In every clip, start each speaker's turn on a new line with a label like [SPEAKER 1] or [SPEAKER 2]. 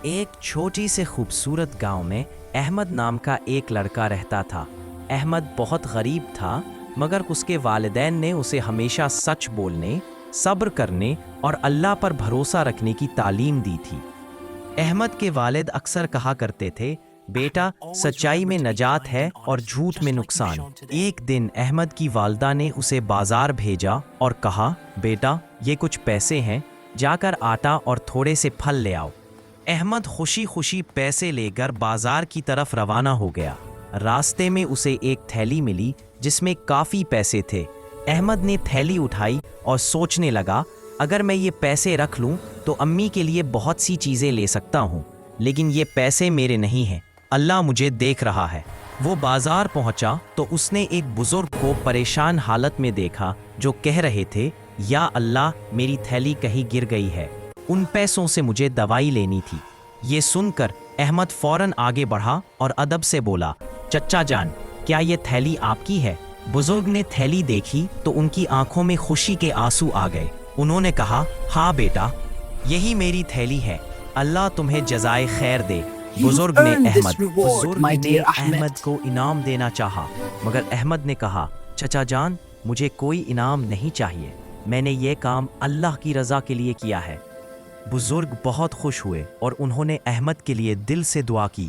[SPEAKER 1] ایک چھوٹی سے خوبصورت گاؤں میں احمد نام کا ایک لڑکا رہتا تھا۔ احمد بہت غریب تھا، مگر اس کے والدین نے اسے ہمیشہ سچ بولنے، صبر کرنے اور اللہ پر بھروسہ رکھنے کی تعلیم دی تھی۔ احمد کے والد اکثر کہا کرتے تھے، بیٹا، سچائی میں نجات ہے اور جھوٹ میں نقصان۔ ایک دن احمد کی والدہ نے اسے بازار بھیجا اور کہا، بیٹا، یہ کچھ پیسے ہیں، جا کر آٹا اور تھوڑے سے پھل لے آؤ۔ احمد خوشی خوشی پیسے لے کر بازار کی طرف روانہ ہو گیا۔ راستے میں اسے ایک تھیلی ملی جس میں کافی پیسے تھے۔ احمد نے تھیلی اٹھائی اور سوچنے لگا، اگر میں یہ پیسے رکھ لوں تو امی کے لیے بہت سی چیزیں لے سکتا ہوں، لیکن یہ پیسے میرے نہیں ہیں، اللہ مجھے دیکھ رہا ہے۔ وہ بازار پہنچا تو اس نے ایک بزرگ کو پریشان حالت میں دیکھا جو کہہ رہے تھے، یا اللہ، میری تھیلی کہیں گر گئی ہے، ان پیسوں سے مجھے دوائی لینی تھی۔ یہ سن کر احمد فوراً آگے بڑھا اور ادب سے بولا، چچا جان، کیا یہ تھیلی آپ کی ہے؟ بزرگ نے تھیلی دیکھی تو ان کی آنکھوں میں خوشی کے آنسو آ گئے۔ انہوں نے کہا، ہاں بیٹا، یہی میری تھیلی ہے، اللہ تمہیں جزائے خیر دے۔ بزرگ نے احمد کو انعام دینا چاہا، مگر احمد نے کہا، چچا جان، مجھے کوئی انعام نہیں چاہیے، میں نے یہ کام اللہ کی رضا کے لیے کیا ہے۔ بزرگ بہت خوش ہوئے اور انہوں نے احمد کے لیے دل سے دعا کی۔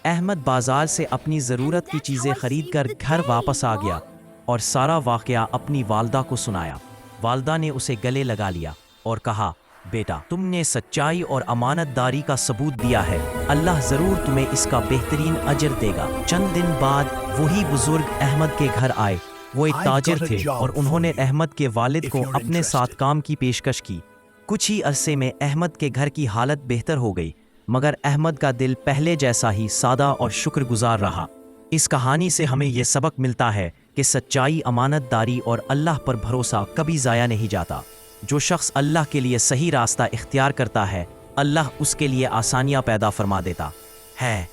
[SPEAKER 1] احمد بازار سے اپنی ضرورت کی چیزیں خرید کر گھر واپس آ گیا اور سارا واقعہ اپنی والدہ کو سنایا۔ والدہ نے اسے گلے لگا لیا اور کہا، بیٹا، تم نے سچائی اور امانت داری کا ثبوت دیا ہے، اللہ ضرور تمہیں اس کا بہترین اجر دے گا۔ چند دن بعد وہی بزرگ احمد کے گھر آئے۔ وہ ایک تاجر تھے اور انہوں نے احمد کے والد کو اپنے ساتھ کام کی پیشکش کی۔ کچھ ہی عرصے میں احمد کے گھر کی حالت بہتر ہو گئی، مگر احمد کا دل پہلے جیسا ہی سادہ اور شکر گزار رہا۔ اس کہانی سے ہمیں یہ سبق ملتا ہے کہ سچائی، امانت داری اور اللہ پر بھروسہ کبھی ضائع نہیں جاتا۔ جو شخص اللہ کے لیے صحیح راستہ اختیار کرتا ہے، اللہ اس کے لیے آسانیاں پیدا فرما دیتا ہے۔